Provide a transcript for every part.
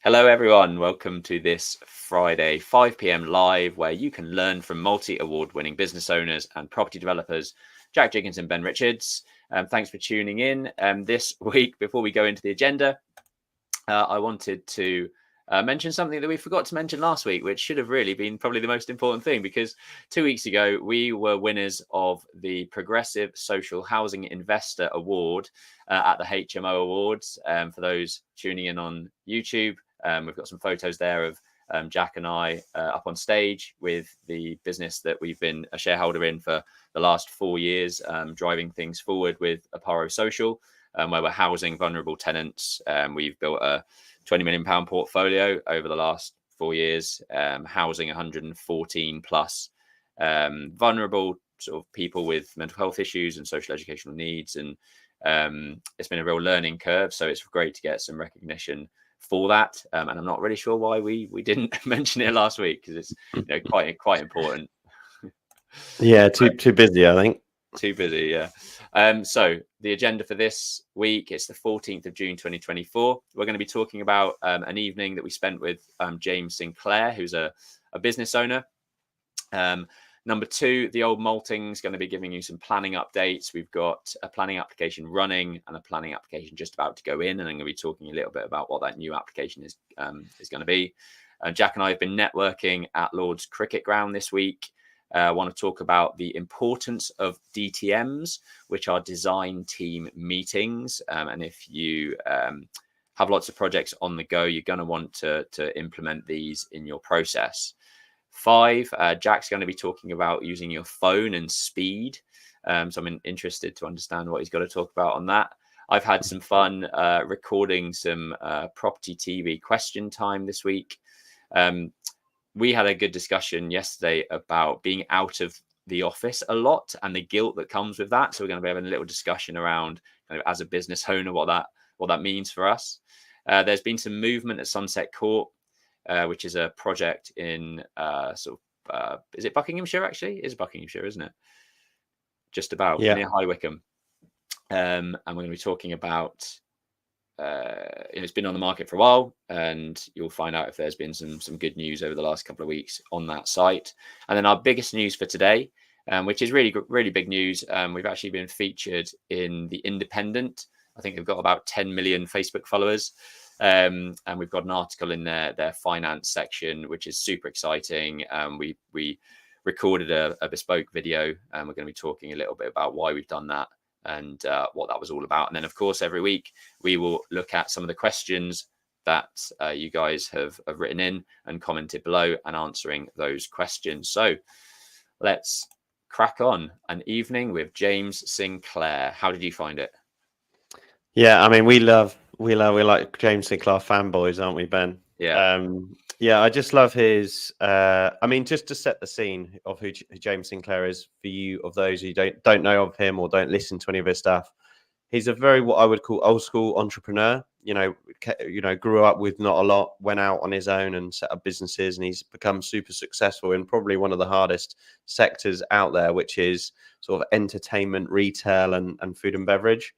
Hello, everyone. Welcome to this Friday 5 p.m. live, where you can learn from multi-award winning business owners and property developers, Jack Jiggins and Ben Richards. Thanks for tuning in. This week, before we go into the agenda, I wanted to mention something that we forgot to mention last week, which should have really been probably the most important thing, because 2 weeks ago, we were winners of the Progressive Social Housing Investor Award at the HMO Awards. For those tuning in on YouTube, we've got some photos there of Jack and I up on stage with the business that we've been a shareholder in for the last 4 years, driving things forward with Aparo Social, where we're housing vulnerable tenants. We've built a £20 million portfolio over the last 4 years, housing 114 plus vulnerable sort of people with mental health issues and social educational needs. And it's been a real learning curve. So it's great to get some recognition for that. And I'm not really sure why we didn't mention it last week, because it's quite important. Yeah, too busy, I think. Too busy, yeah. So the agenda for this week, it's the 14th of June 2024. We're going to be talking about an evening that we spent with James Sinclair, who's a business owner. Number two, the old Maltings, going to be giving you some planning updates. We've got a planning application running and a planning application just about to go in, and I'm going to be talking a little bit about what that new application is going to be. Jack and I have been networking at Lord's Cricket Ground this week. I want to talk about the importance of DTMs, which are design team meetings. And if you have lots of projects on the go, you're going to want to implement these in your process. 5, Jack's going to be talking about using your phone and speed. So I'm interested to understand what he's got to talk about on that. I've had some fun recording some property TV question time this week. We had a good discussion yesterday about being out of the office a lot and the guilt that comes with that. So we're going to be having a little discussion around kind of, as a business owner, what that means for us. There's been some movement at Sunset Court, which is a project in is it Buckinghamshire? Actually, it is Buckinghamshire, isn't it? Just about near High Wycombe. And we're going to be talking about. It's been on the market for a while, and you'll find out if there's been some good news over the last couple of weeks on that site. And then our biggest news for today, which is really big news. We've actually been featured in The Independent. I think they've got about 10 million Facebook followers. And we've got an article in their finance section, which is super exciting. We recorded a bespoke video, and we're going to be talking a little bit about why we've done that and what that was all about. And then, of course, every week we will look at some of the questions that you guys have written in and commented below, and answering those questions. So let's crack on. An evening with James Sinclair. How did you find it? Yeah, I mean, we like James Sinclair fanboys, aren't we, Ben? Yeah. I just love his. I mean, just to set the scene of who James Sinclair is for you, of those who don't know of him or don't listen to any of his stuff. He's a very, what I would call, old school entrepreneur. Grew up with not a lot, went out on his own and set up businesses, and he's become super successful in probably one of the hardest sectors out there, which is sort of entertainment, retail, and food and beverage.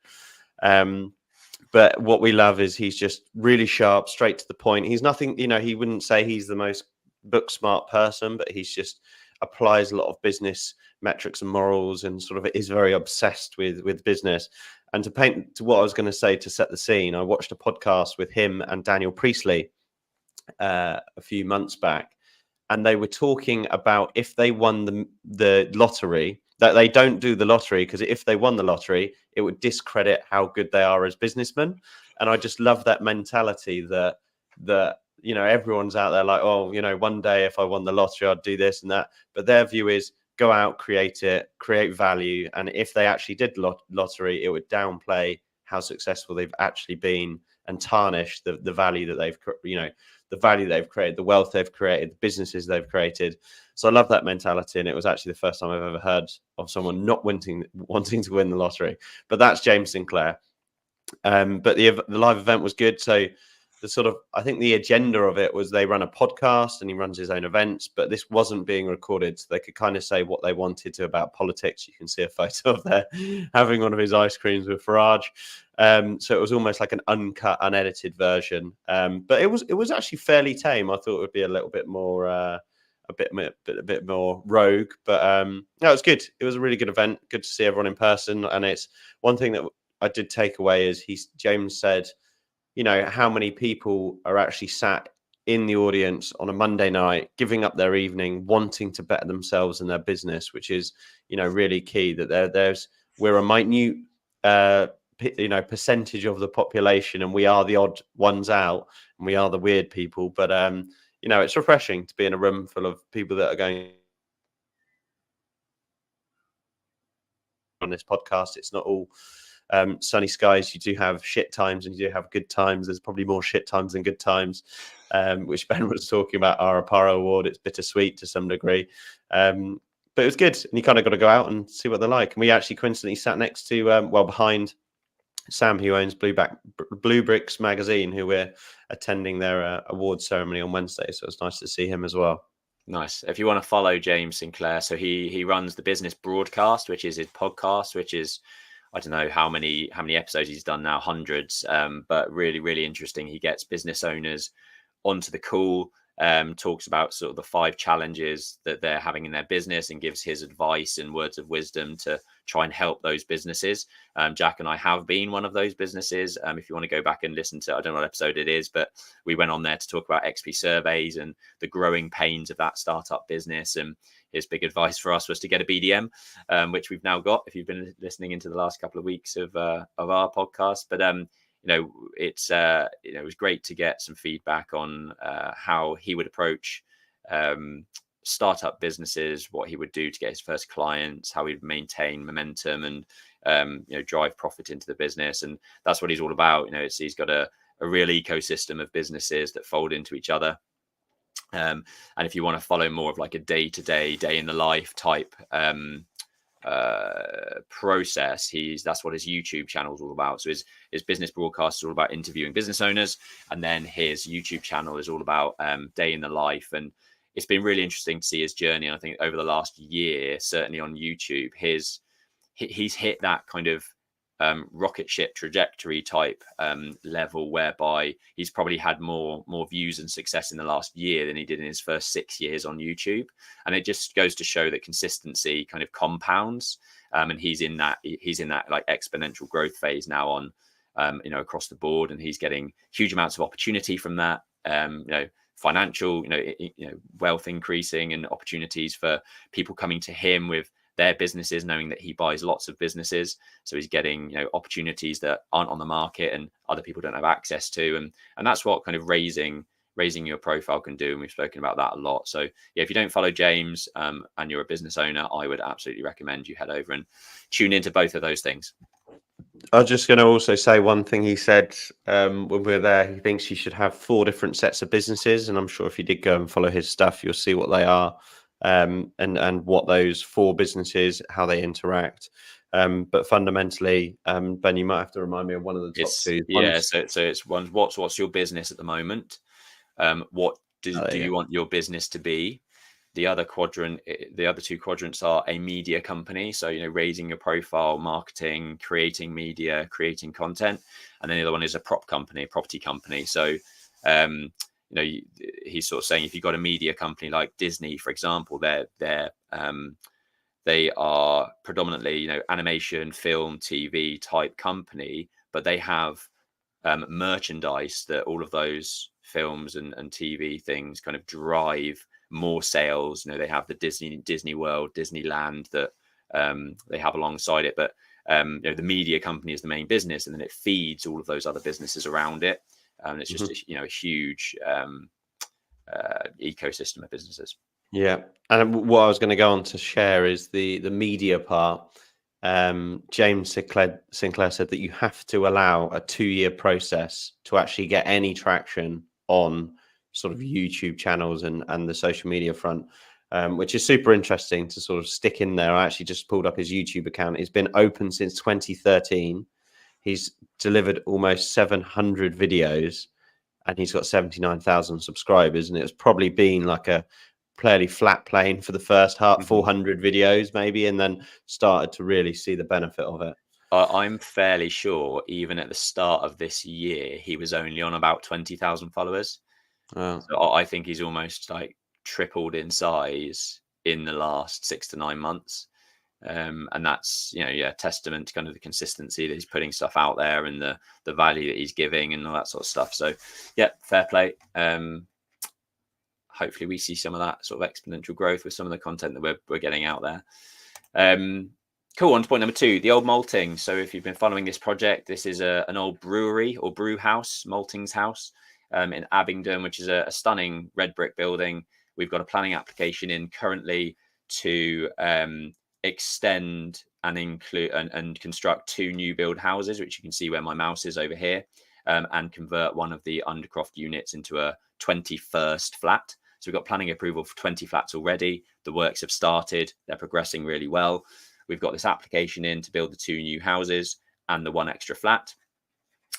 But what we love is he's just really sharp, straight to the point. He's nothing, he wouldn't say he's the most book smart person, but he's just applies a lot of business metrics and morals, and sort of is very obsessed with business. And to what I was going to say, to set the scene, I watched a podcast with him and Daniel Priestley a few months back, and they were talking about if they won the lottery, that they don't do the lottery because if they won the lottery, it would discredit how good they are as businessmen. And I just love that mentality that everyone's out there like, oh, one day if I won the lottery, I'd do this and that. But their view is go out, create value. And if they actually did lottery, it would downplay how successful they've actually been and tarnish the value that they've, the value they've created, the wealth they've created, the businesses they've created. So I love that mentality. And it was actually the first time I've ever heard of someone not wanting to win the lottery. But that's James Sinclair. But the live event was good. So I think the agenda of it was they run a podcast and he runs his own events, but this wasn't being recorded. So they could kind of say what they wanted to about politics. You can see a photo of there having one of his ice creams with Farage. So it was almost like an uncut, unedited version. But it was actually fairly tame. I thought it would be a little bit more, a bit more rogue, but no, it was good. It was a really good event. Good to see everyone in person. And it's one thing that I did take away is James said, you know, how many people are actually sat in the audience on a Monday night, giving up their evening, wanting to better themselves and their business, which is, you know, really key. That we're a minute, percentage of the population, and we are the odd ones out, and we are the weird people. But you know, it's refreshing to be in a room full of people that are going on this podcast. It's not all sunny skies. You do have shit times and you do have good times. There's probably more shit times than good times, which Ben was talking about our HMO Award. It's bittersweet to some degree, but it was good. And you kind of got to go out and see what they're like. And we actually coincidentally sat next to, behind Sam, who owns Blue Bricks magazine, who we're attending their award ceremony on Wednesday. So it's nice to see him as well. Nice. If you want to follow James Sinclair, so he runs the Business Broadcast, which is his podcast, which is, I don't know how many episodes he's done now, hundreds, but really, really interesting. He gets business owners onto the call, talks about sort of the 5 challenges that they're having in their business and gives his advice and words of wisdom to try and help those businesses. Jack and I have been one of those businesses. If you want to go back and listen to, I don't know what episode it is, but we went on there to talk about XP surveys and the growing pains of that startup business. And his big advice for us was to get a BDM, which we've now got, if you've been listening into the last couple of weeks of our podcast. But you know, it's it was great to get some feedback on how he would approach startup businesses, what he would do to get his first clients, how he'd maintain momentum and drive profit into the business. And that's what he's all about. You know, he's got a real ecosystem of businesses that fold into each other. And if you want to follow more of like a day-to-day, day in the life type process, that's what his YouTube channel is all about. So his business broadcast is all about interviewing business owners, and then his YouTube channel is all about day in the life. And it's been really interesting to see his journey. And I think over the last year, certainly on YouTube, he's hit that kind of rocket ship trajectory type level, whereby he's probably had more views and success in the last year than he did in his first 6 years on YouTube. And it just goes to show that consistency kind of compounds, and he's in that like exponential growth phase now on across the board, and he's getting huge amounts of opportunity from that, financial wealth increasing, and opportunities for people coming to him with their businesses, knowing that he buys lots of businesses. So he's getting opportunities that aren't on the market and other people don't have access to, and that's what kind of raising your profile can do. And we've spoken about that a lot. So yeah, if you don't follow James and you're a business owner, I would absolutely recommend you head over and tune into both of those things. I was just going to also say one thing he said when we were there. He thinks you should have 4 different sets of businesses, and I'm sure if you did go and follow his stuff, you'll see what they are. And what those 4 businesses, how they interact. But fundamentally, Ben, you might have to remind me of one of the top 2. Yeah, so it's one. What's your business at the moment? What do you want your business to be? The other 2 quadrants are a media company. So, raising your profile, marketing, creating media, creating content. And then the other one is a property company. So, he's sort of saying if you've got a media company like Disney, for example, they are predominantly, animation, film, TV type company, but they have merchandise that all of those films and TV things kind of drive more sales. They have the Disney World, Disneyland that they have alongside it, but the media company is the main business, and then it feeds all of those other businesses around it. And it's just a huge ecosystem of businesses. Yeah, and what I was going to go on to share is the media part. James Sinclair said that you have to allow a 2-year process to actually get any traction on sort of YouTube channels and the social media front, which is super interesting to sort of stick in there. I actually just pulled up his YouTube account. It's been open since 2013. He's delivered almost 700 videos. and he's got 79,000 subscribers, and it's probably been like a fairly flat plane for the first 400 videos maybe, and then started to really see the benefit of it. I'm fairly sure even at the start of this year, he was only on about 20,000 followers. Wow. So I think he's almost like tripled in size in the last 6 to 9 months. And that's, testament to kind of the consistency that he's putting stuff out there and the value that he's giving and all that sort of stuff. So yeah, fair play. Hopefully we see some of that sort of exponential growth with some of the content that we're getting out there. Cool. On to point number 2, the old Maltings. So if you've been following this project, this is an old brewery or brew house, Maltings House, in Abingdon, which is a stunning red brick building. We've got a planning application in currently to extend and include and construct 2 new build houses, which you can see where my mouse is over here, and convert one of the Undercroft units into a 21st flat. So we've got planning approval for 20 flats already. The works have started. They're progressing really well. We've got this application in to build the 2 new houses and the 1 extra flat.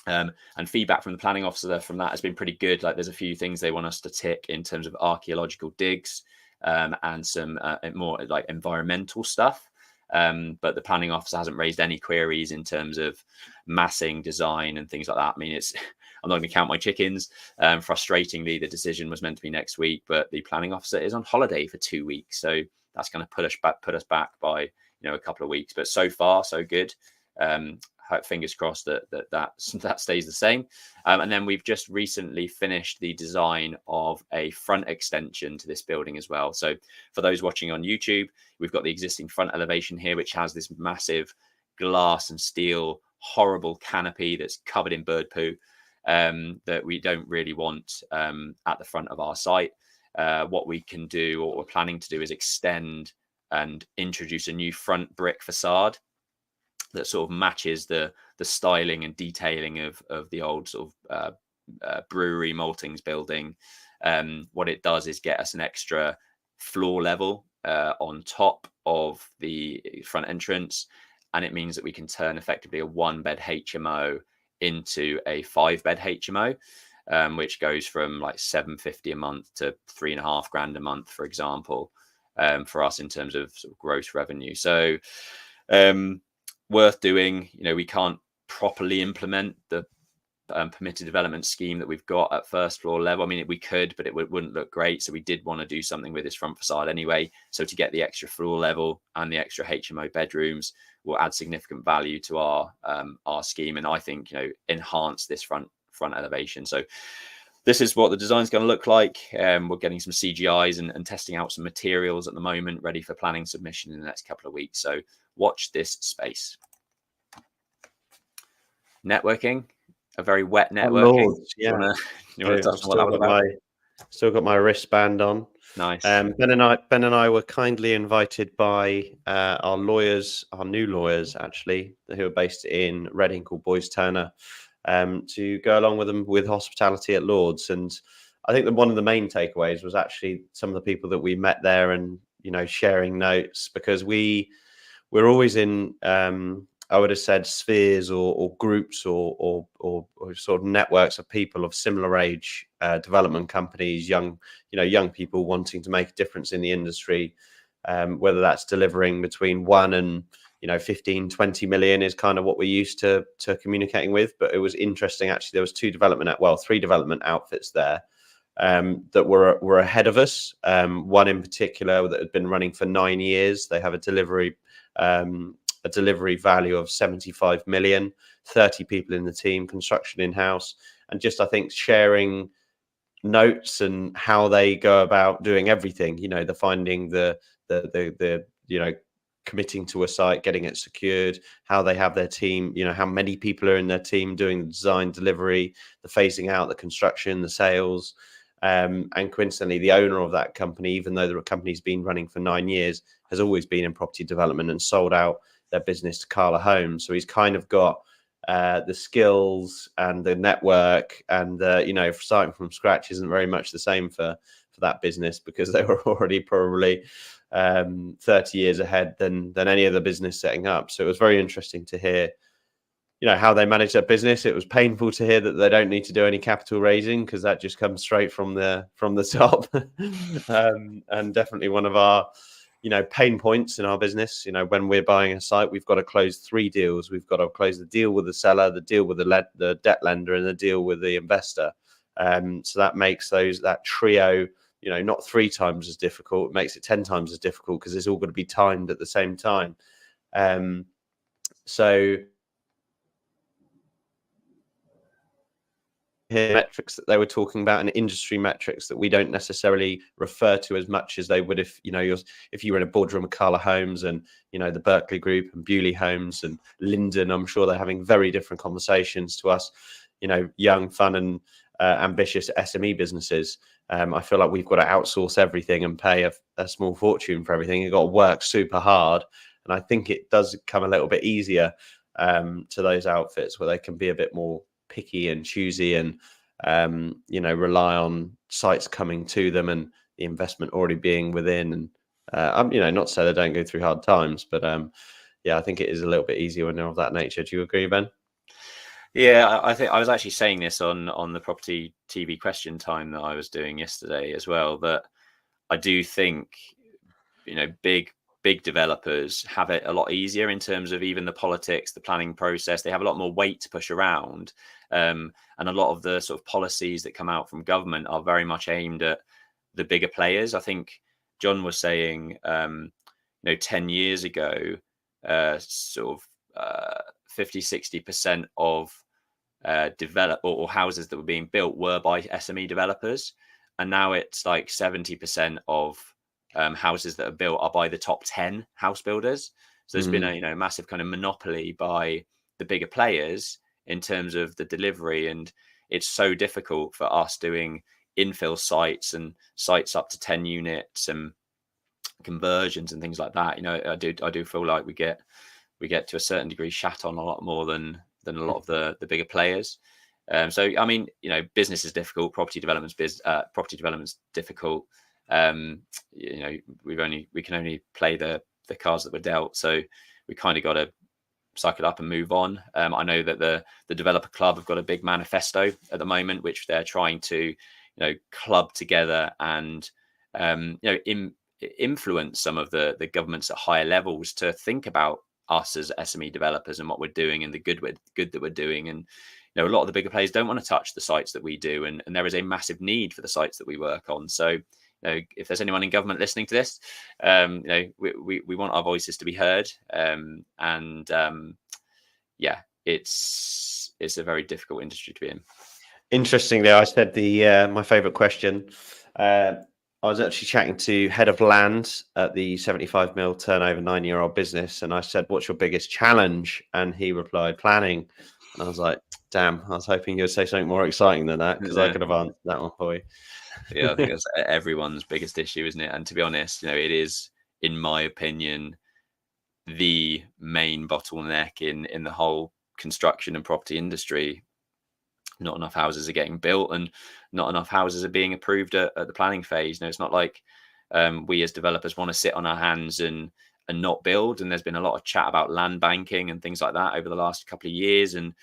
And feedback from the planning officer from that has been pretty good. Like there's a few things they want us to tick in terms of archaeological digs, and some more like environmental stuff. But the planning officer hasn't raised any queries in terms of massing, design, and things like that. I mean, I'm not going to count my chickens. Frustratingly, the decision was meant to be next week, but the planning officer is on holiday for 2 weeks, so that's going to put us back by a couple of weeks. But so far, so good. Fingers crossed that stays the same. And then we've just recently finished the design of a front extension to this building as well. So for those watching on YouTube, we've got the existing front elevation here, which has this massive glass and steel horrible canopy that's covered in bird poo, that we don't really want at the front of our site. What we can do, or what we're planning to do, is extend and introduce a new front brick facade that sort of matches the styling and detailing of the old sort of brewery Maltings building. What it does is get us an extra floor level on top of the front entrance, and it means that we can turn effectively a 1-bed HMO into a 5-bed HMO, which goes from like $750 a month to $3,500 a month, for example, for us in terms of, sort of gross revenue. So worth doing. We can't properly implement the permitted development scheme that we've got at first floor level. I mean, we could, but it wouldn't look great. So we did want to do something with this front facade anyway. So to get the extra floor level and the extra HMO bedrooms will add significant value to our scheme, and I think enhance this front elevation. So this is what the design's going to look like. We're getting some CGIs and testing out some materials at the moment, ready for planning submission in the next couple of weeks. So watch this space. Networking, a very wet networking. Lord, yeah. You want to touch on what that was about? Still got my wristband on. Nice. Ben and I were kindly invited by our new lawyers, actually, who are based in Reading, called Boys Turner, to go along with them with hospitality at Lords. And I think that one of the main takeaways was actually some of the people that we met there, and sharing notes, because we're always in I would have said spheres or groups or sort of networks of people of similar age, development companies, young people wanting to make a difference in the industry, whether that's delivering between 1 and 15, 20 million is kind of what we're used to communicating with. But it was interesting, actually. There was 3 development outfits there that were ahead of us. One in particular that had been running for 9 years. They have a delivery value of 75 million, 30 people in the team, construction in-house, and just, I think, sharing notes and how they go about doing everything, the finding, the committing to a site, getting it secured, how they have their team, how many people are in their team doing the design, delivery, the phasing out, the construction, the sales. And coincidentally, the owner of that company, even though the company's been running for 9 years, has always been in property development and sold out their business to Carla Homes. So he's kind of got the skills and the network, and starting from scratch isn't very much the same for that business, because they were already probably 30 years ahead than any other business setting up. So it was very interesting to hear how they manage their business. It was painful to hear that they don't need to do any capital raising, because that just comes straight from the top. And definitely one of our pain points in our business. When we're buying a site, we've got to close 3 deals. We've got to close the deal with the seller, the deal with the debt lender, and the deal with the investor. So that makes that trio, not 3 times as difficult. It makes it 10 times as difficult, because it's all got to be timed at the same time. So here, metrics that they were talking about, and industry metrics that we don't necessarily refer to as much as they would if you were in a boardroom with Carla Holmes and the Berkeley Group and Bewley Homes and Linden. I'm sure they're having very different conversations to us, young, fun, and ambitious SME businesses. I feel like we've got to outsource everything and pay a small fortune for everything. You've got to work super hard, and I think it does come a little bit easier to those outfits where they can be a bit more picky and choosy, and rely on sites coming to them and the investment already being within. And not to say they don't go through hard times, but I think it is a little bit easier when they're of that nature. Do you agree, Ben? Yeah, I think I was actually saying this on the property TV question time that I was doing yesterday as well, that I do think big developers have it a lot easier in terms of even the politics, the planning process. They have a lot more weight to push around, and a lot of the sort of policies that come out from government are very much aimed at the bigger players. I think John was saying 10 years ago, sort of 50-60% of develop or houses that were being built were by SME developers, and now it's like 70% of houses that are built are by the top 10 house builders. So there's been a massive kind of monopoly by the bigger players in terms of the delivery, and it's so difficult for us doing infill sites and sites up to 10 units and conversions and things like that. I do feel like we get to a certain degree shat on a lot more than a lot of the bigger players. So I mean, business is difficult, property development's difficult. We can only play the cards that we're dealt, so we kind of got to suck it up and move on. I know that the developer club have got a big manifesto at the moment, which they're trying to club together and influence some of the governments at higher levels to think about us as SME developers and what we're doing and the good that we're doing. And a lot of the bigger players don't want to touch the sites that we do, and there is a massive need for the sites that we work on. So if there's anyone in government listening to this, we want our voices to be heard. It's a very difficult industry to be in. Interestingly, I said my favorite question. I was actually chatting to head of land at the 75 mil turnover 9-year-old business, and I said, "What's your biggest challenge?" And he replied, "Planning." And I was like, "Damn, I was hoping you'd say something more exciting than that, because I could have answered that one for you." Yeah, I think that's everyone's biggest issue, isn't it? And to be honest, it is, in my opinion, the main bottleneck in the whole construction and property industry. Not enough houses are getting built, and not enough houses are being approved at the planning phase. It's not like we as developers want to sit on our hands and not build. And there's been a lot of chat about land banking and things like that over the last couple of years. And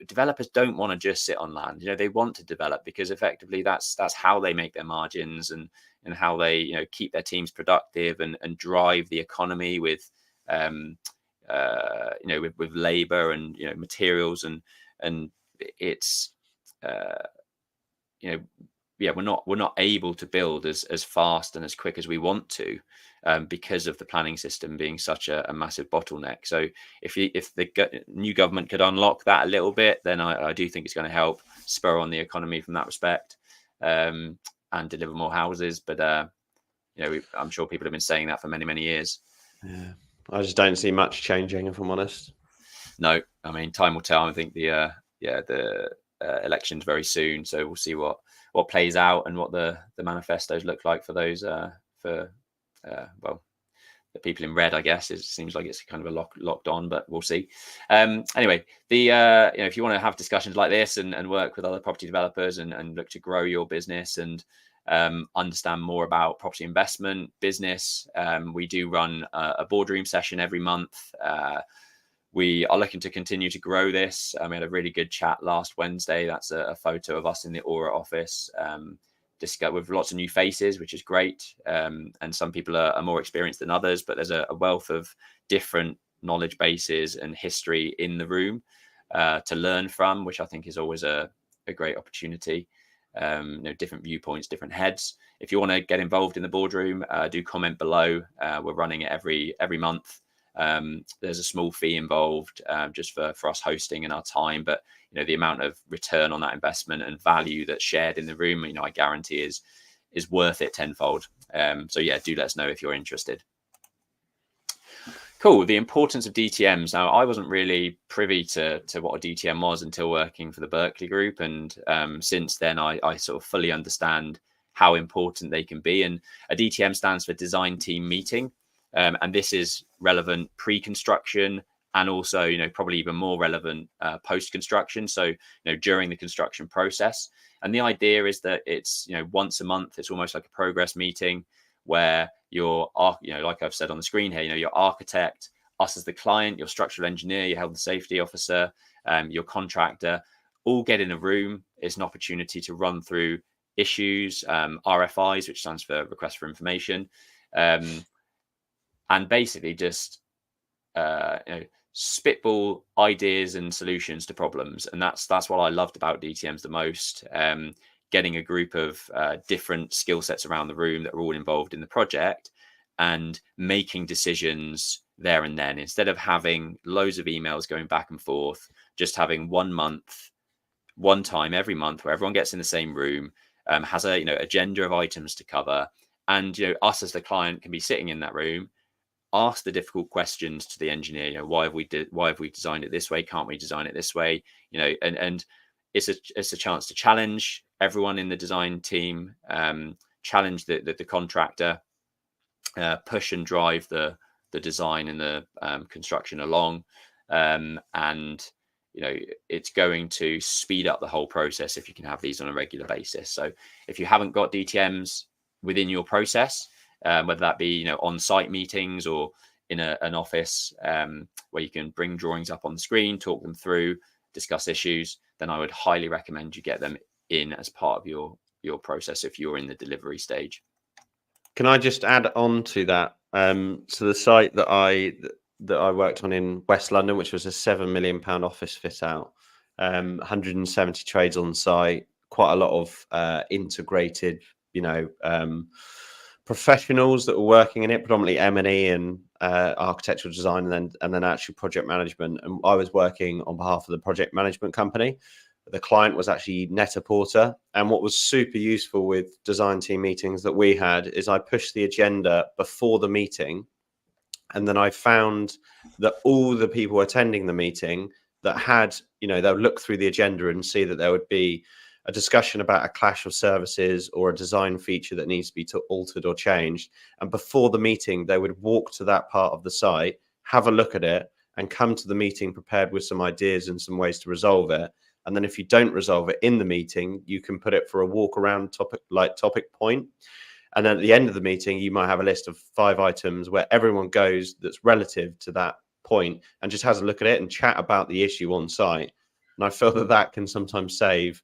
developers don't want to just sit on land. They want to develop, because effectively that's how they make their margins, and how they keep their teams productive and drive the economy with with labor and materials, and it's we're not able to build as fast and as quick as we want to, because of the planning system being such a massive bottleneck. So if the new government could unlock that a little bit, then I do think it's going to help spur on the economy from that respect, and deliver more houses. But I'm sure people have been saying that for many years. Yeah, I just don't see much changing, if I'm honest. No, I mean, time will tell. I think the election's very soon, so we'll see what plays out and what the manifestos look like for those the people in red. I guess it seems like it's kind of a locked on, but we'll see. Anyway, if you want to have discussions like this and work with other property developers and look to grow your business and understand more about property investment business, we do run a boardroom session every month. We are looking to continue to grow this. We had a really good chat last Wednesday. That's a photo of us in the Aura office, with lots of new faces, which is great. And some people are more experienced than others, but there's a wealth of different knowledge bases and history in the room to learn from, which I think is always a great opportunity. Different viewpoints, different heads. If you want to get involved in the boardroom, do comment below. We're running it every month. There's a small fee involved just for us hosting and our time, but the amount of return on that investment and value that's shared in the room, I guarantee is worth it tenfold. So yeah, do let us know if you're interested. Cool. The importance of DTMs. Now, I wasn't really privy to what a DTM was until working for the Berkeley Group, and since then I sort of fully understand how important they can be. And a DTM stands for Design Team Meeting. And this is relevant pre-construction and also, probably even more relevant post-construction. So, during the construction process. And the idea is that it's, once a month, it's almost like a progress meeting where your, like I've said on the screen here, your architect, us as the client, your structural engineer, your health and safety officer, your contractor, all get in a room. It's an opportunity to run through issues, RFIs, which stands for request for information. And basically just spitball ideas and solutions to problems. And that's what I loved about DTMs the most. Getting a group of different skill sets around the room that are all involved in the project and making decisions there and then, instead of having loads of emails going back and forth, just having one time every month where everyone gets in the same room, has a agenda of items to cover, and us as the client can be sitting in that room, ask the difficult questions to the engineer. Why have we designed it this way? Can't we design it this way? And it's a chance to challenge everyone in the design team, challenge the contractor, push and drive the design and the construction along, and it's going to speed up the whole process if you can have these on a regular basis. So if you haven't got DTMs within your process, whether that be on-site meetings or in an office where you can bring drawings up on the screen, talk them through, discuss issues, then I would highly recommend you get them in as part of your process if you're in the delivery stage. Can I just add on to that? So the site that I worked on in West London, which was a £7 million office fit out, 170 trades on site, quite a lot of integrated, professionals that were working in it, predominantly M&E and architectural design, and then actually project management. And I was working on behalf of the project management company. The client was actually Net-a-Porter. And what was super useful with design team meetings that we had is I pushed the agenda before the meeting. And then I found that all the people attending the meeting that had, they'll look through the agenda and see that there would be a discussion about a clash of services or a design feature that needs to be altered or changed. And before the meeting, they would walk to that part of the site, have a look at it, and come to the meeting prepared with some ideas and some ways to resolve it. And then if you don't resolve it in the meeting, you can put it for a walk around topic point. And then at the end of the meeting, you might have a list of 5 items where everyone goes that's relative to that point and just has a look at it and chat about the issue on site. And I feel that can sometimes save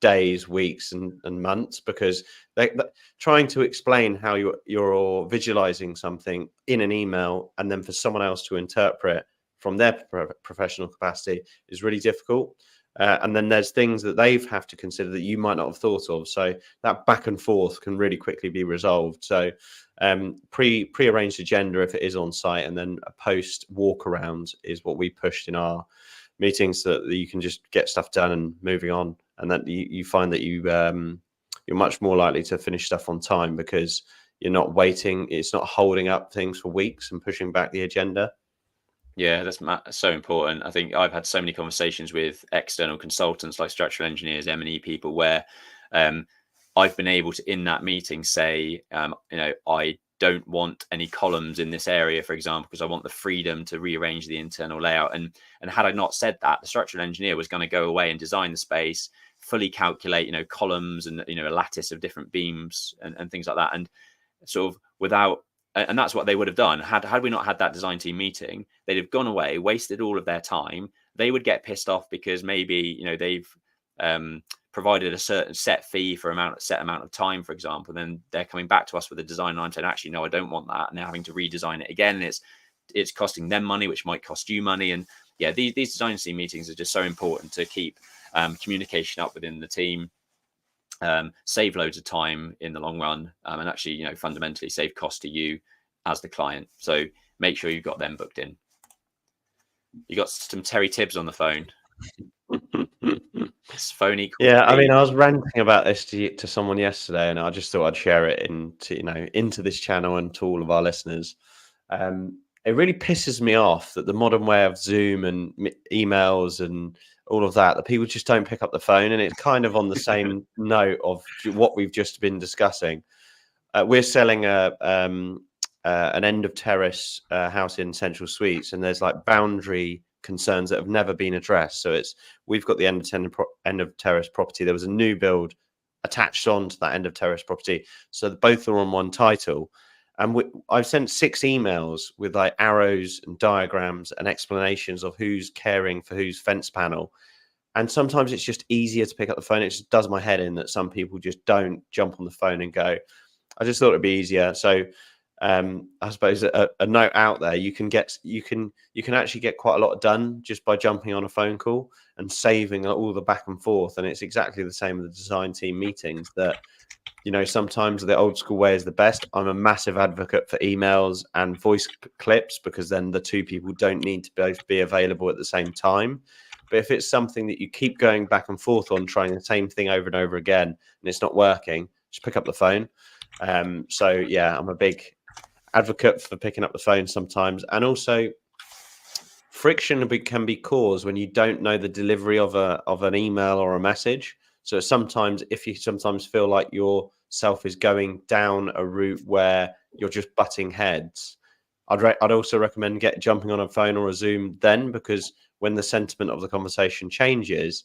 days, weeks, and months, because trying to explain how you're visualizing something in an email and then for someone else to interpret from their professional capacity is really difficult. And then there's things that they have to consider that you might not have thought of. So that back and forth can really quickly be resolved. So pre-arranged agenda if it is on site, and then a post walk around is what we pushed in our meetings, so that you can just get stuff done and moving on. And that you find that you're much more likely to finish stuff on time because you're not waiting. It's not holding up things for weeks and pushing back the agenda. Yeah, that's so important. I think I've had so many conversations with external consultants like structural engineers, M&E people, where I've been able to, in that meeting, say, I don't want any columns in this area, for example, because I want the freedom to rearrange the internal layout. And had I not said that, the structural engineer was going to go away and design the space, fully calculate, columns and, a lattice of different beams and things like that. And sort of without and that's what they would have done. Had we not had that design team meeting, they'd have gone away, wasted all of their time. They would get pissed off because maybe, you know, they've provided a certain set fee for set amount of time, for example. Then they're coming back to us with a design, and I'm saying, actually, no, I don't want that, and they're having to redesign it again. And it's costing them money, which might cost you money. And yeah, these design team meetings are just so important to keep communication up within the team. Save loads of time in the long run, and actually, you know, fundamentally save cost to you as the client. So make sure you've got them booked in. You got some Terry Tibbs on the phone. It's phony. Yeah, I mean, I was ranting about this to someone yesterday, and I just thought I'd share it into this channel and to all of our listeners. It really pisses me off that the modern way of Zoom and emails and all of that people just don't pick up the phone. And it's kind of on the same note of what we've just been discussing. We're selling an end of terrace house in Central Suites, and there's like boundary concerns that have never been addressed. So we've got the end of terrace property. There was a new build attached on to that end of terrace property, so both are on one title. And I've sent 6 emails with like arrows and diagrams and explanations of who's caring for whose fence panel. And sometimes it's just easier to pick up the phone. It just does my head in that some people just don't jump on the phone and go. I just thought it'd be easier. So I suppose a note out there, you can actually get quite a lot done just by jumping on a phone call and saving all the back and forth. And it's exactly the same with the design team meetings, that, you know, sometimes the old school way is the best. I'm a massive advocate for emails and voice clips, because then the 2 people don't need to both be available at the same time. But if it's something that you keep going back and forth on, trying the same thing over and over again, and it's not working, just pick up the phone. So yeah, I'm a big advocate for picking up the phone sometimes. And also, friction can be caused when you don't know the delivery of an email or a message. So sometimes, if you sometimes feel like yourself is going down a route where you're just butting heads, I'd also recommend jumping on a phone or a Zoom then, because when the sentiment of the conversation changes,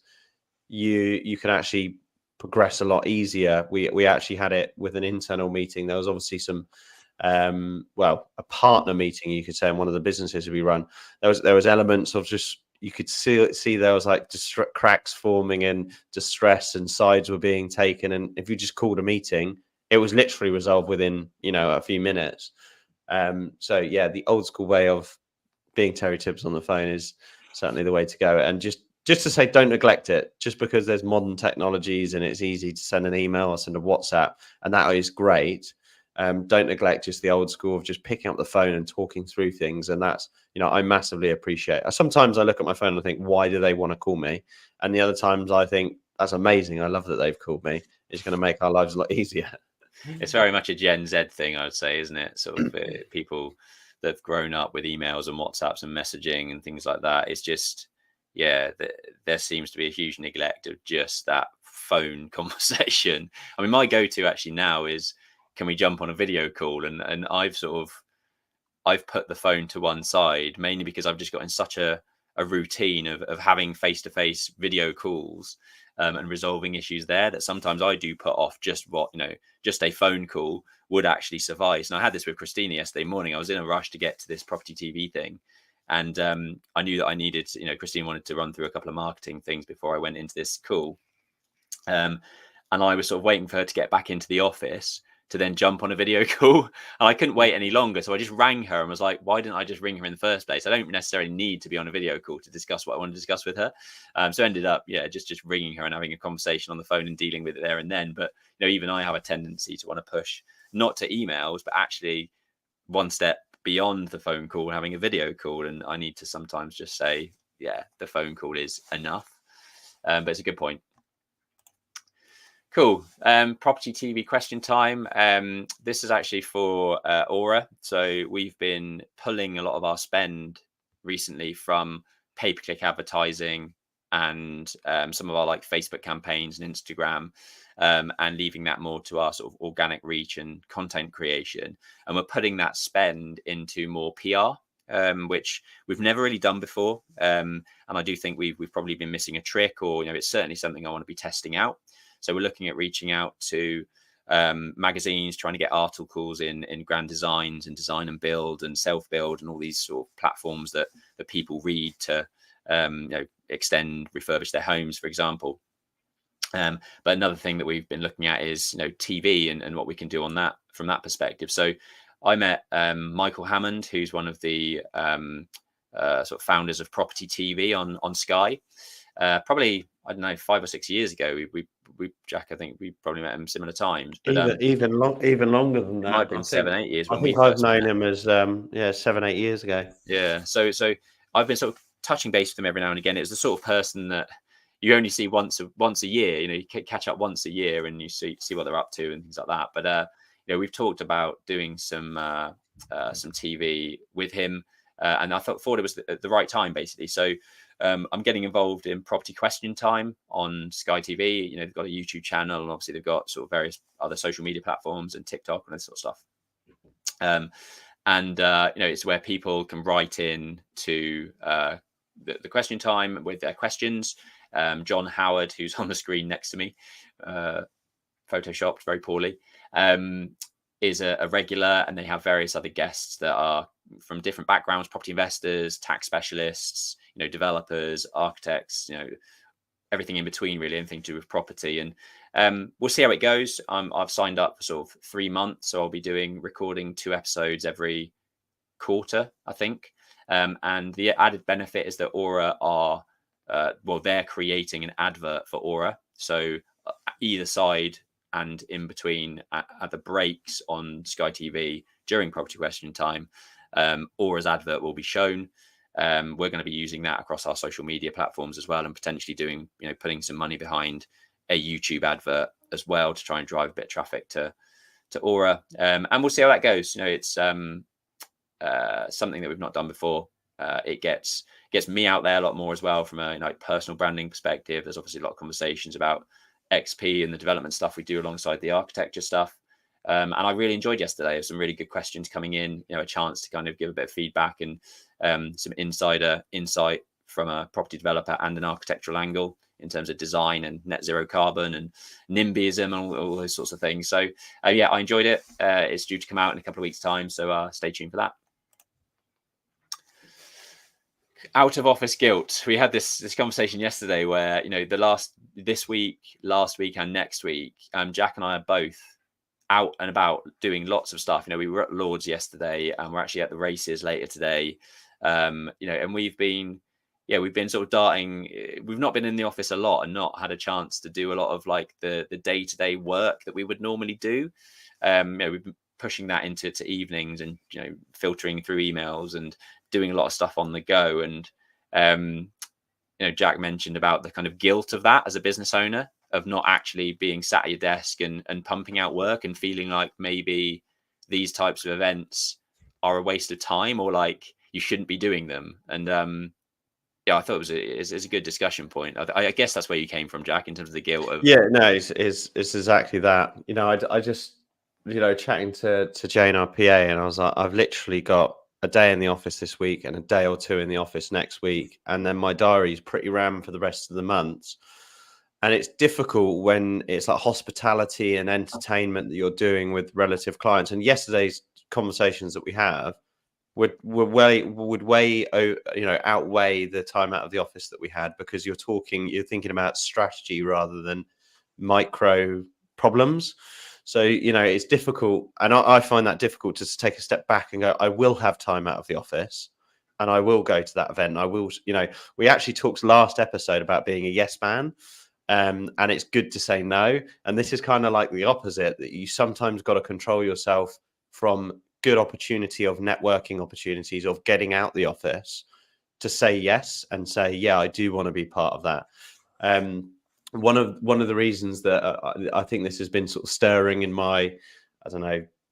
you can actually progress a lot easier. We actually had it with an internal meeting. There was obviously some a partner meeting, you could say, in one of the businesses we run. There was elements of just, you could see there was like cracks forming and distress, and sides were being taken. And if you just called a meeting, it was literally resolved within, you know, a few minutes. So yeah, the old school way of being Terry Tibbs on the phone is certainly the way to go. And just to say, don't neglect it. Just because there's modern technologies and it's easy to send an email or send a WhatsApp, and that is great. Don't neglect just the old school of just picking up the phone and talking through things. And that's, you know, I massively appreciate. Sometimes I look at my phone and I think, why do they want to call me? And the other times I think, that's amazing. I love that they've called me. It's going to make our lives a lot easier. It's very much a Gen Z thing, I would say, isn't it? Sort of people that have grown up with emails and WhatsApps and messaging and things like that. It's just, yeah, there seems to be a huge neglect of just that phone conversation. I mean, my go-to actually now is, can we jump on a video call? And I've put the phone to one side, mainly because I've just got in such a routine of having face-to-face video calls and resolving issues there, that sometimes I do put off just a phone call would actually suffice. And I had this with Christina yesterday morning. I was in a rush to get to this property TV thing. And I knew that I needed, Christine wanted to run through a couple of marketing things before I went into this call. And I was sort of waiting for her to get back into the office to then jump on a video call. And I couldn't wait any longer. So I just rang her and was like, why didn't I just ring her in the first place? I don't necessarily need to be on a video call to discuss what I want to discuss with her. So ended up, just ringing her and having a conversation on the phone and dealing with it there and then. But, even I have a tendency to want to push not to emails, but actually one step beyond the phone call, having a video call. And I need to sometimes just say, the phone call is enough. But it's a good point. Cool. Property TV question time. This is actually for Aura. So we've been pulling a lot of our spend recently from pay-per-click advertising and some of our like Facebook campaigns and Instagram, and leaving that more to our sort of organic reach and content creation. And we're putting that spend into more PR, which we've never really done before. And I do think we've probably been missing a trick, or it's certainly something I want to be testing out. So we're looking at reaching out to magazines, trying to get articles in Grand Designs and Design and Build and Self Build and all these sort of platforms that people read to extend, refurbish their homes, for example. But another thing that we've been looking at is TV and what we can do on that from that perspective. So I met Michael Hammond, who's one of the sort of founders of Property TV on Sky. Probably, I don't know, 5 or 6 years ago. We Jack, I think we probably met him similar times. But even longer than that. Might have been 7, 8 years. I think I've known him as 7, 8 years ago. Yeah. So I've been sort of touching base with him every now and again. It's the sort of person that you only see once a year. You catch up once a year and you see what they're up to and things like that. But we've talked about doing some TV with him, and I thought it was the right time, basically. So I'm getting involved in Property Question Time on Sky TV. They've got a YouTube channel, and obviously they've got sort of various other social media platforms and TikTok and this sort of stuff. It's where people can write in to the question time with their questions. John Howard, who's on the screen next to me, photoshopped very poorly, is a regular, and they have various other guests that are from different backgrounds: property investors, tax specialists, developers, architects, everything in between, really, anything to do with property. And we'll see how it goes. I've signed up for sort of 3 months, so I'll be recording 2 episodes every quarter, I think. And the added benefit is that Aura are they're creating an advert for Aura. So either side and in between at the breaks on Sky TV during Property Question Time, Aura's advert will be shown. We're going to be using that across our social media platforms as well, and potentially putting some money behind a YouTube advert as well to try and drive a bit of traffic to Aura. And we'll see how that goes. It's something that we've not done before. It gets me out there a lot more as well from a personal branding perspective. There's obviously a lot of conversations about XP and the development stuff we do alongside the architecture stuff. And I really enjoyed yesterday. There's some really good questions coming in, a chance to kind of give a bit of feedback and some insider insight from a property developer and an architectural angle in terms of design and net zero carbon and NIMBYism and all those sorts of things. So I enjoyed it. It's due to come out in a couple of weeks' time, so stay tuned for that. Out of office guilt. We had this conversation yesterday where this week, last week, and next week, Jack and I are both out and about doing lots of stuff. We were at Lords yesterday, and we're actually at the races later today. And we've been sort of darting. We've not been in the office a lot and not had a chance to do a lot of the day-to-day work that we would normally do. We've been pushing that into evenings and filtering through emails and doing a lot of stuff on the go. And Jack mentioned about the kind of guilt of that as a business owner, of not actually being sat at your desk and pumping out work and feeling like maybe these types of events are a waste of time, or you shouldn't be doing them. And I thought it was a good discussion point. I guess that's where you came from, Jack, in terms of the guilt of. Yeah, no, it's exactly that. I just chatting to Jane, our PA, and I was like, I've literally got a day in the office this week and a day or 2 in the office next week, and then my diary is pretty rammed for the rest of the months. And it's difficult when it's like hospitality and entertainment that you're doing with relative clients. And yesterday's conversations that we have would outweigh the time out of the office that we had, because you're thinking about strategy rather than micro problems. So, it's difficult. And I find that difficult to take a step back and go, I will have time out of the office and I will go to that event. I will, we actually talked last episode about being a yes man. And it's good to say no. And this is kind of like the opposite, that you sometimes got to control yourself from good opportunity of networking opportunities of getting out the office to say yes and say, yeah, I do want to be part of that. One of the reasons that I think this has been sort of stirring in my,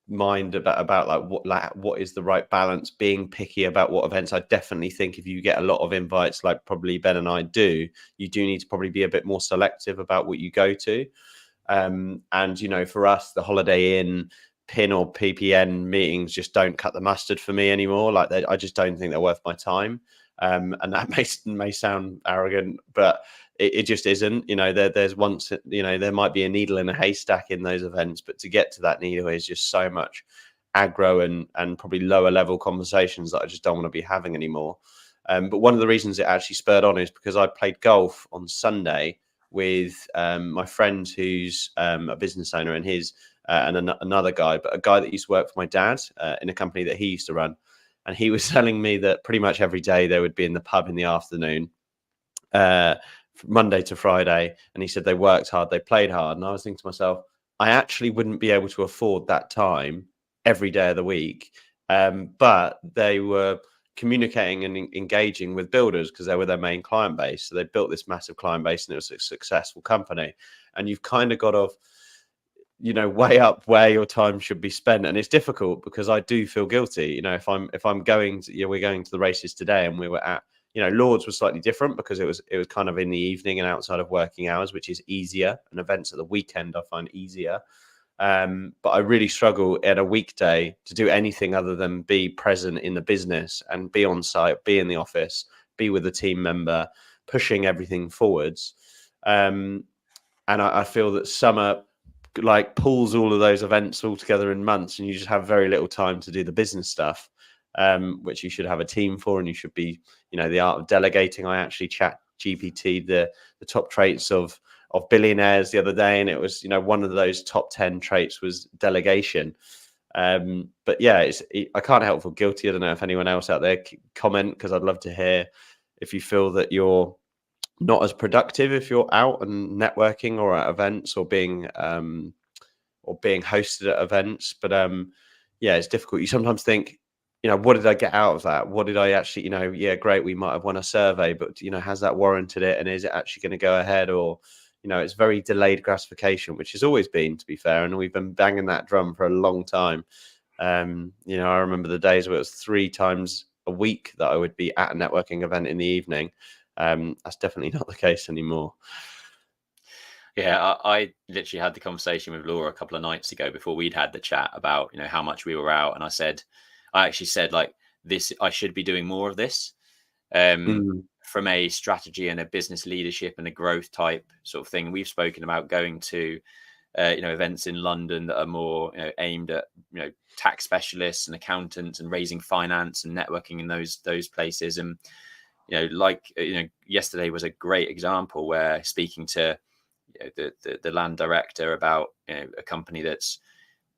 mind about what is the right balance, being picky about what events. I definitely think if you get a lot of invites, like probably Ben and I do, you do need to probably be a bit more selective about what you go to. And for us, the Holiday Inn, PIN or PPN meetings just don't cut the mustard for me anymore. I just don't think they're worth my time. And that may sound arrogant, but it just isn't. There's once, there might be a needle in a haystack in those events, but to get to that needle is just so much aggro and probably lower level conversations that I just don't want to be having anymore. But one of the reasons it actually spurred on is because I played golf on Sunday with my friend who's a business owner, and another guy, but a guy that used to work for my dad in a company that he used to run. And he was telling me that pretty much every day they would be in the pub in the afternoon, Monday to Friday. And he said they worked hard, they played hard. And I was thinking to myself, I actually wouldn't be able to afford that time every day of the week. But they were communicating and engaging with builders because they were their main client base. So they built this massive client base and it was a successful company. And you've kind of got to, weigh up where your time should be spent. And it's difficult because I do feel guilty. If I'm going to, we're going to the races today, and we were at, Lords was slightly different because it was kind of in the evening and outside of working hours, which is easier. And events at the weekend I find easier. But I really struggle at a weekday to do anything other than be present in the business and be on site, be in the office, be with a team member, pushing everything forwards. And I feel that summer pulls all of those events all together in months, and you just have very little time to do the business stuff, which you should have a team for, and you should be, the art of delegating. I actually chat GPT the top traits of billionaires the other day, and it was, one of those top 10 traits was delegation. But yeah, I can't help feel guilty. I don't know if anyone else out there comment, because I'd love to hear if you feel that you're not as productive if you're out and networking or at events or being hosted at events. But yeah, it's difficult. You sometimes think, what did I get out of that? What did I actually, yeah, great, we might have won a survey, but has that warranted it? And is it actually going to go ahead? Or, it's very delayed gratification, which has always been, to be fair. And we've been banging that drum for a long time. I remember the days where it was 3 times a week that I would be at a networking event in the evening. That's definitely not the case anymore. Yeah, I literally had the conversation with Laura a couple of nights ago before we'd had the chat about, how much we were out. And I actually said this, I should be doing more of this from a strategy and a business leadership and a growth type sort of thing. We've spoken about going to, events in London that are more aimed at, tax specialists and accountants and raising finance and networking in those places. And, yesterday was a great example where speaking to the land director about a company that's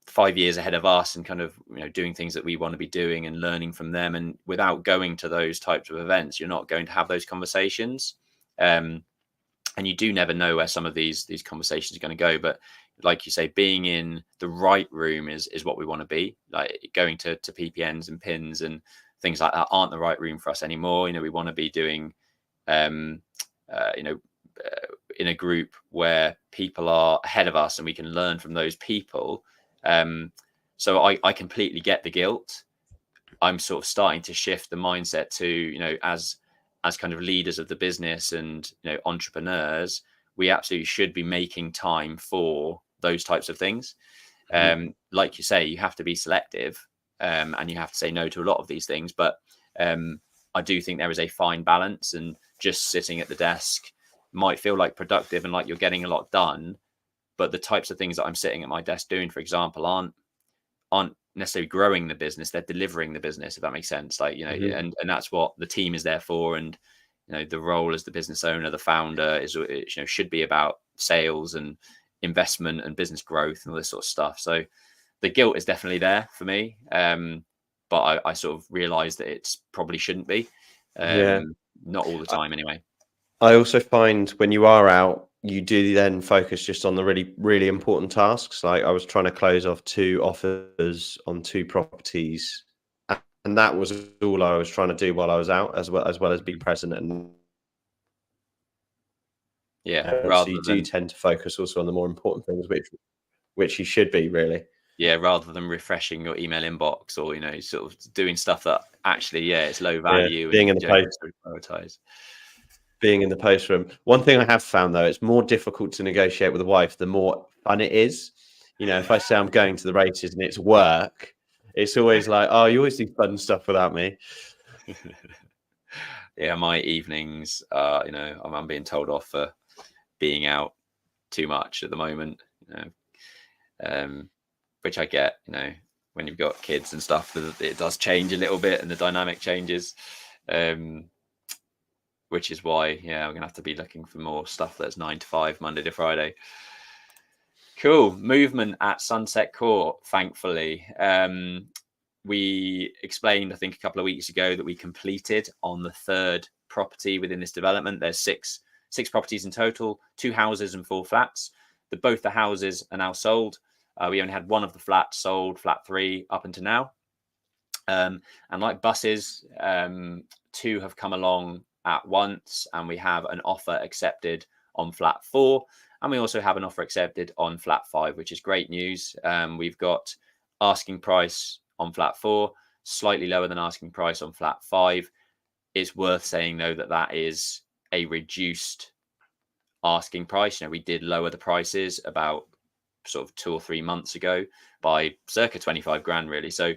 5 years ahead of us and kind of doing things that we want to be doing and learning from them. And without going to those types of events, you're not going to have those conversations. And you do never know where some of these conversations are going to go. But like you say, being in the right room is what we want to be. Like going to PPNs and pins and things like that aren't the right room for us anymore. We want to be doing, in a group where people are ahead of us and we can learn from those people. So I completely get the guilt. I'm sort of starting to shift the mindset to, as kind of leaders of the business and, entrepreneurs, we absolutely should be making time for those types of things. Like you say, you have to be selective. And you have to say no to a lot of these things. But I do think there is a fine balance, and just sitting at the desk might feel like productive and like you're getting a lot done. But the types of things that I'm sitting at my desk doing, for example, aren't necessarily growing the business. They're delivering the business, if that makes sense. And that's what the team is there for. And, the role as the business owner, the founder should be about sales and investment and business growth and all this sort of stuff. So the guilt is definitely there for me, but I sort of realised that it probably shouldn't be. Not all the time, anyway. I also find when you are out, you do then focus just on the really, really important tasks. Like I was trying to close off 2 offers on 2 properties, and that was all I was trying to do while I was out, as well as be present. And so you do tend to focus also on the more important things, which you should be, really. Yeah, rather than refreshing your email inbox or, sort of doing stuff that actually, it's low value. Being in the post, prioritize. Being in the post room. One thing I have found, though, it's more difficult to negotiate with a wife the more fun it is. If I say I'm going to the races and it's work, it's always like, oh, you always do fun stuff without me. yeah, my evenings, I'm being told off for being out too much at the moment, which I get, when you've got kids and stuff, it does change a little bit and the dynamic changes, which is why, I'm gonna have to be looking for more stuff that's 9 to 5, Monday to Friday. Cool. Movement at Sunset Court, thankfully. We explained, I think, a couple of weeks ago that we completed on the third property within this development. There's six properties in total, 2 houses and 4 flats. Both the houses are now sold. We only had one of the flats sold, flat 3, up until now. And like buses, 2 have come along at once, and we have an offer accepted on flat 4. And we also have an offer accepted on flat 5, which is great news. We've got asking price on flat 4, slightly lower than asking price on flat 5. It's worth saying, though, that is a reduced asking price. We did lower the prices about sort of 2 or 3 months ago by circa 25 grand, really. So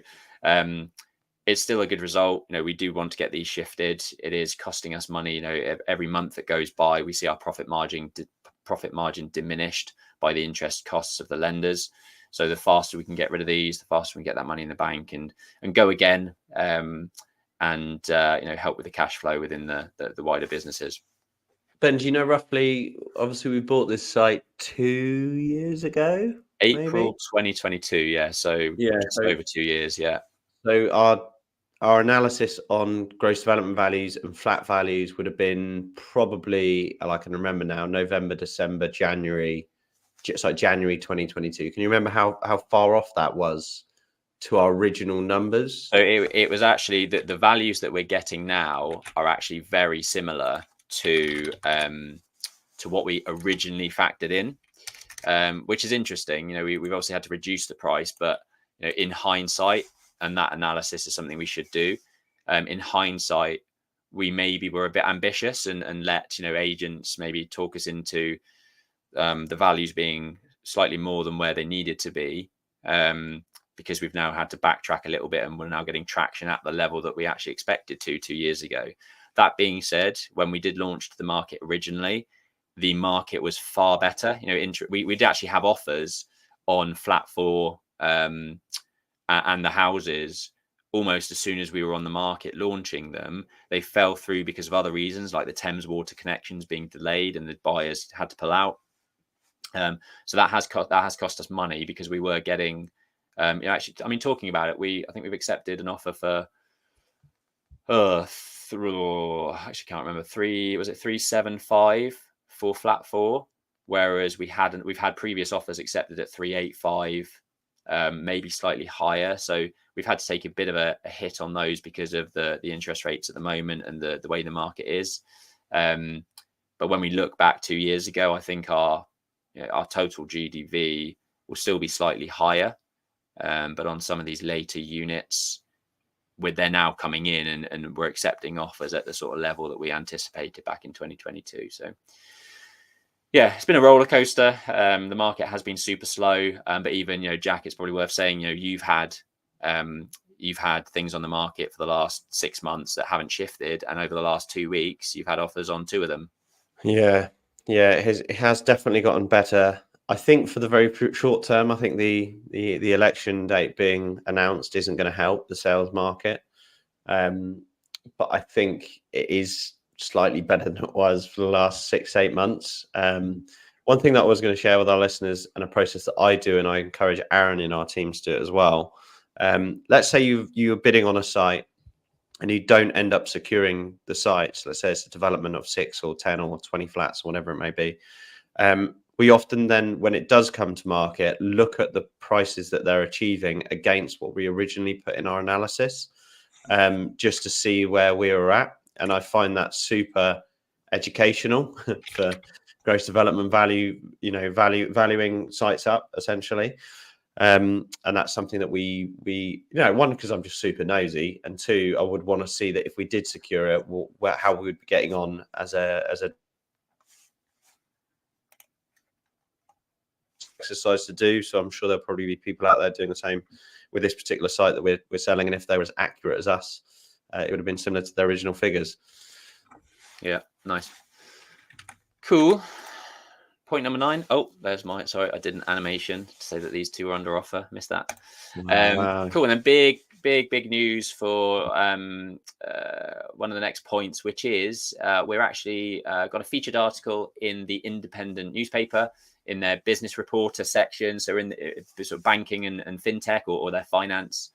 it's still a good result. We do want to get these shifted. It is costing us money. Every month that goes by, we see our profit margin diminished by the interest costs of the lenders. So the faster we can get rid of these, the faster we can get that money in the bank and go again, and help with the cash flow within the wider businesses. Ben, do you know roughly? Obviously, we bought this site 2 years ago, April maybe? 2022. Yeah, so just over 2 years. Yeah. So our analysis on gross development values and flat values would have been probably, I can remember now, November, December, January 2022. Can you remember how far off that was to our original numbers? So it was actually the values that we're getting now are actually very similar to what we originally factored in, which is interesting. We've obviously had to reduce the price, but in hindsight, and that analysis is something we should do. In hindsight, we maybe were a bit ambitious and let agents maybe talk us into the values being slightly more than where they needed to be, because we've now had to backtrack a little bit, and we're now getting traction at the level that we actually expected to 2 years ago. That being said, when we did launch to the market originally, the market was far better. We did actually have offers on flat 4 and the houses almost as soon as we were on the market launching them. They fell through because of other reasons, like the Thames water connections being delayed and the buyers had to pull out. So that has cost us money, because we were getting, talking about it, I think we've accepted an offer for, actually can't remember, 375 for flat 4, whereas we've had previous offers accepted at 385. Maybe slightly higher. So we've had to take a bit of a hit on those because of the interest rates at the moment and the way the market is. But when we look back 2 years ago, I think our total GDV will still be slightly higher. But on some of these later units, they're now coming in and we're accepting offers at the sort of level that we anticipated back in 2022. So yeah, it's been a roller coaster. The market has been super slow, but even Jack, it's probably worth saying you've had things on the market for the last 6 months that haven't shifted, and over the last 2 weeks, you've had offers on 2 of them. Yeah, it has definitely gotten better. I think for the very short term, I think the election date being announced isn't going to help the sales market, but I think it is slightly better than it was for the last 6-8 months. One thing that I was going to share with our listeners, and a process that I do, and I encourage Aaron in our teams to do it as well. Let's say you're bidding on a site and you don't end up securing the sites. Let's say it's a development of 6 or 10 or 20 flats, or whatever it may be. We often then, when it does come to market, look at the prices that they're achieving against what we originally put in our analysis, just to see where we were at. And I find that super educational for gross development value, valuing sites up essentially. And that's something that we one, because I'm just super nosy, and 2, I would want to see that if we did secure it, how we would be getting on as a exercise to do. So I'm sure there'll probably be people out there doing the same with this particular site that we're selling, and if they were as accurate as us, it would have been similar to their original figures. Yeah, nice. Cool. Point number 9. Oh, there's my, sorry, I did an animation to say that these two are under offer. Missed that. Wow. Cool. And then big news for one of the next points, which is we're actually got a featured article in the Independent newspaper in their business reporter section. So in the sort of banking and fintech or their finance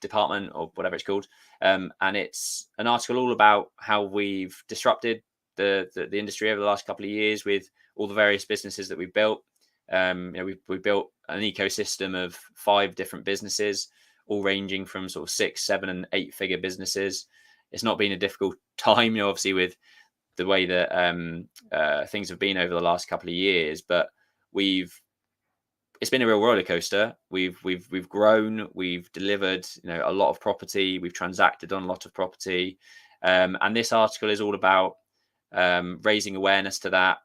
department or whatever it's called. And it's an article all about how we've disrupted the industry over the last couple of years with all the various businesses that we've built. We built an ecosystem of 5 different businesses, all ranging from sort of 6, 7, and 8 figure businesses. It's not been a difficult time, obviously, with the way that things have been over the last couple of years, but it's been a real roller coaster. We've grown, we've delivered, a lot of property, we've transacted on a lot of property, and this article is all about raising awareness to that,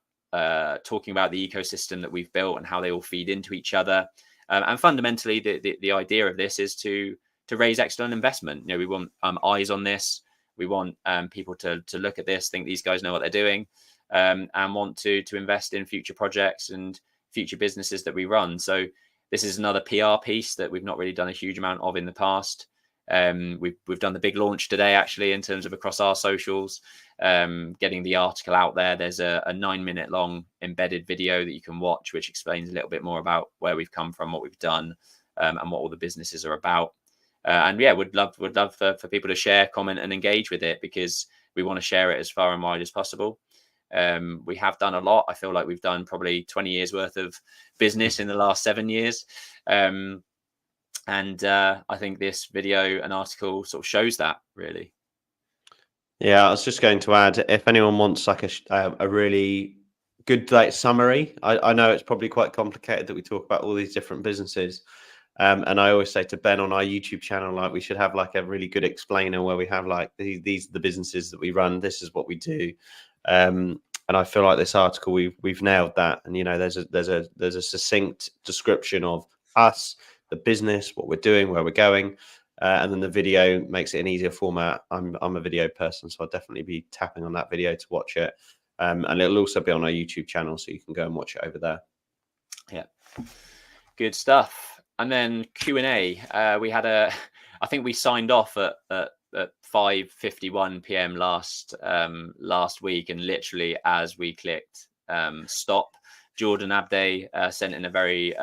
talking about the ecosystem that we've built and how they all feed into each other, and fundamentally, the idea of this is to raise external investment. We want eyes on this. We want people to look at this, think these guys know what they're doing, and want to invest in future projects and future businesses that we run. So this is another PR piece that we've not really done a huge amount of in the past. We've done the big launch today, actually, in terms of across our socials, getting the article out there. There's a 9-minute long embedded video that you can watch, which explains a little bit more about where we've come from, what we've done, and what all the businesses are about. And yeah, would love for people to share, comment, and engage with it, because we want to share it as far and wide as possible. We have done a lot. I feel like we've done probably 20 years worth of business in the last 7 years. And I think this video and article sort of shows that, really. Yeah, I was just going to add, if anyone wants like a really good summary, I know it's probably quite complicated that we talk about all these different businesses. And I always say to Ben on our YouTube channel, like, we should have like a really good explainer where we have like these are the businesses that we run. This is what we do. And I feel like this article, we've nailed that. And there's a succinct description of us, the business, what we're doing, where we're going, and then the video makes it an easier format. I'm a video person, so I'll definitely be tapping on that video to watch it. And it'll also be on our YouTube channel, so you can go and watch it over there. Yeah, good stuff. And then Q&A. We had I think we signed off at 5:51 p.m. last week, and literally as we clicked stop, Jordan Abday sent in a very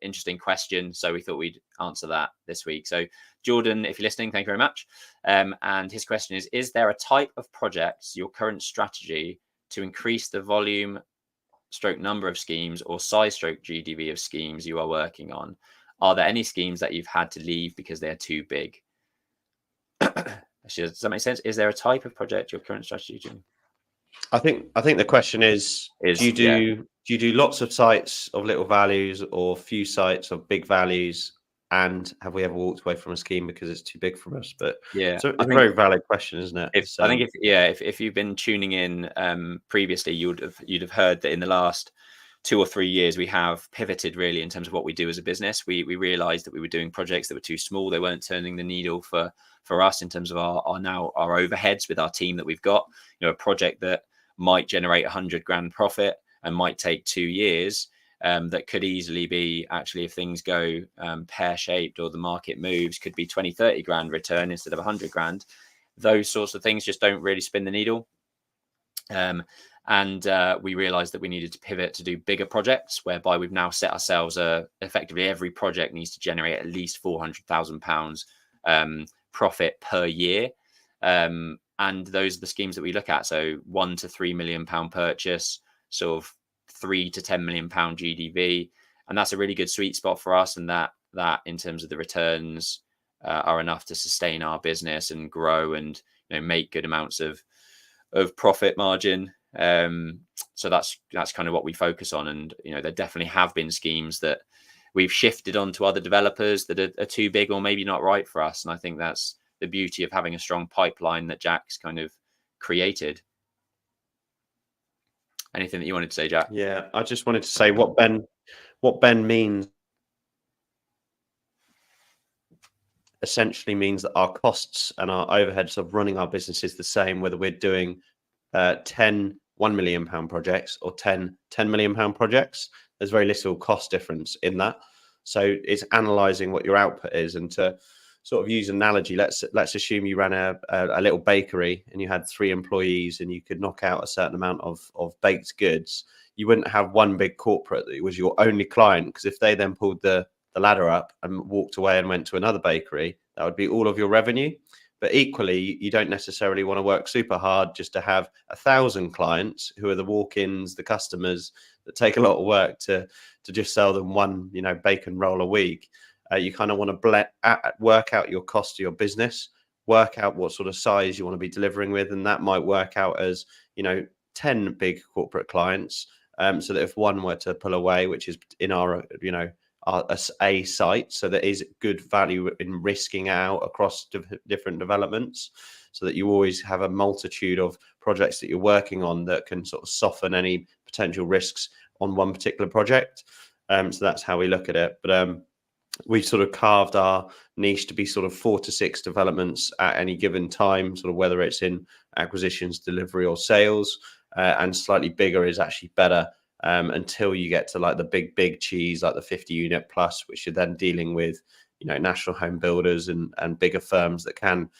interesting question, so we thought we'd answer that this week. So Jordan, if you're listening, thank you very much. And his question is there a type of projects, your current strategy, to increase the volume / number of schemes or size / GDV of schemes you are working on? Are there any schemes that you've had to leave because they're too big? Does that make sense? Is there a type of project, your current strategy to? I think the question is do you do lots of sites of little values or few sites of big values? And have we ever walked away from a scheme because it's too big for us? But yeah, so it's a very valid question, isn't it? I think if you've been tuning in previously, you'd have heard that in the last 2 or 3 years we have pivoted really in terms of what we do as a business. We realized that we were doing projects that were too small. They weren't turning the needle for us in terms of our overheads with our team that we've got. A project that might generate 100 grand profit and might take 2 years, that could easily be, actually, if things go pear-shaped or the market moves, could be 20-30 grand return instead of 100 grand. Those sorts of things just don't really spin the needle. And we realized that we needed to pivot to do bigger projects, whereby we've now set ourselves effectively every project needs to generate at least £400,000 profit per year. And those are the schemes that we look at. So £1 to £3 million purchase, sort of £3 to £10 million GDV. And that's a really good sweet spot for us. And that in terms of the returns are enough to sustain our business and grow and make good amounts of profit margin. So that's kind of what we focus on. And there definitely have been schemes that we've shifted on to other developers that are too big or maybe not right for us. And I think that's the beauty of having a strong pipeline that Jack's kind of created. Anything that you wanted to say, Jack? Yeah, I just wanted to say what Ben means essentially means that our costs and our overheads of running our business is the same, whether we're doing 10 £1 million projects or 10 £10 million projects. There's very little cost difference in that. So it's analysing what your output is. And to sort of use an analogy, let's assume you ran a little bakery and you had 3 employees and you could knock out a certain amount of baked goods. You wouldn't have one big corporate that was your only client, because if they then pulled the ladder up and walked away and went to another bakery, that would be all of your revenue. But equally, you don't necessarily want to work super hard just to have 1,000 clients who are the walk-ins, the customers that take a lot of work to just sell them one, bacon roll a week. You kind of want to work out your cost of your business, work out what sort of size you want to be delivering with, and that might work out as 10 big corporate clients. So that if one were to pull away, which is in our a site, so there is good value in risking out across different developments, so that you always have a multitude of projects that you're working on that can sort of soften any potential risks on one particular project. So that's how we look at it. But we've sort of carved our niche to be sort of 4 to 6 developments at any given time, sort of whether it's in acquisitions, delivery, or sales. And slightly bigger is actually better, until you get to like the big cheese, like the 50 unit plus, which you're then dealing with, national home builders and bigger firms that can,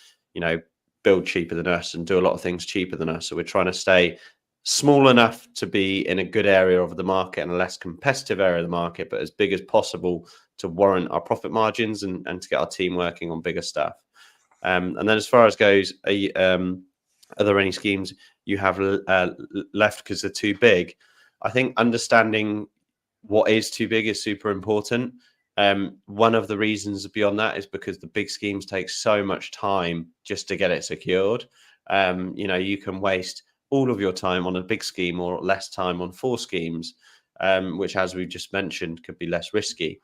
build cheaper than us and do a lot of things cheaper than us. So we're trying to stay small enough to be in a good area of the market and a less competitive area of the market, but as big as possible to warrant our profit margins and to get our team working on bigger stuff. And then as far as goes, are there any schemes you have left because they're too big? I think understanding what is too big is super important. One of the reasons beyond that is because the big schemes take so much time just to get it secured. You can waste all of your time on a big scheme or less time on 4 schemes, which, as we've just mentioned, could be less risky.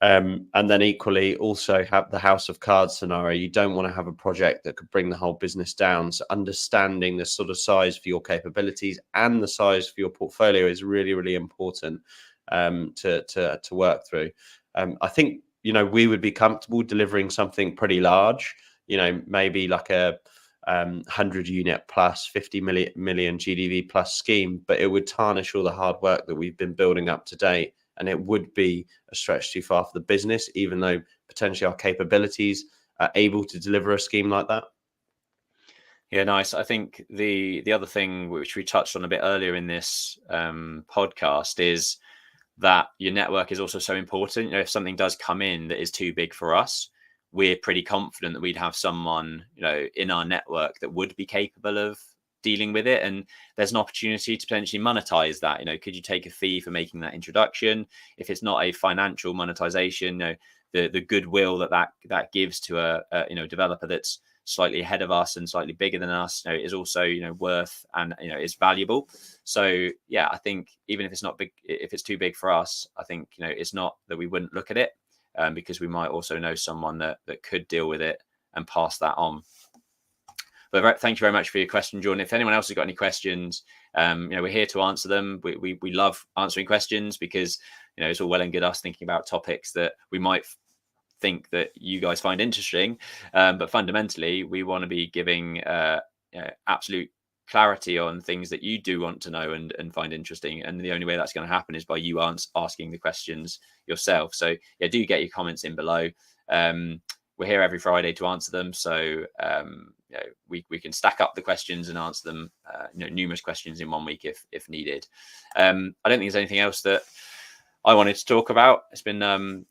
And then equally also have the house of cards scenario. You don't want to have a project that could bring the whole business down. So understanding the sort of size for your capabilities and the size for your portfolio is really, really important to work through. I think, we would be comfortable delivering something pretty large, maybe like a 100 unit plus 50 million GDV plus scheme, but it would tarnish all the hard work that we've been building up to date. And it would be a stretch too far for the business, even though potentially our capabilities are able to deliver a scheme like that. Yeah, nice. I think the other thing which we touched on a bit earlier in this podcast is that your network is also so important. If something does come in that is too big for us, we're pretty confident that we'd have someone, in our network that would be capable of dealing with it, and there's an opportunity to potentially monetize that. Could you take a fee for making that introduction? If it's not a financial monetization, the goodwill that gives to a developer that's slightly ahead of us and slightly bigger than us, is also worth and is valuable. So yeah, I think even if it's not big, if it's too big for us, I think it's not that we wouldn't look at it, because we might also know someone that could deal with it and pass that on. But thank you very much for your question, Jordan. If anyone else has got any questions, we're here to answer them. We love answering questions because it's all well and good us thinking about topics that we might think that you guys find interesting, but fundamentally we want to be giving absolute clarity on things that you do want to know and find interesting. And the only way that's going to happen is by you asking the questions yourself. So yeah, do get your comments in below. We're here every Friday to answer them. So we can stack up the questions and answer them, numerous questions in one week if needed. I don't think there's anything else that I wanted to talk about. It's been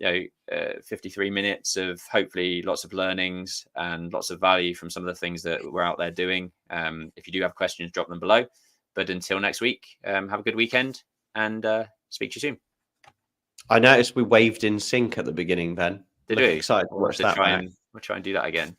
53 minutes of hopefully lots of learnings and lots of value from some of the things that we're out there doing. If you do have questions, drop them below. But until next week, have a good weekend and speak to you soon. I noticed we waved in sync at the beginning, Ben. Did we? Excited to watch that. We'll try and do that again.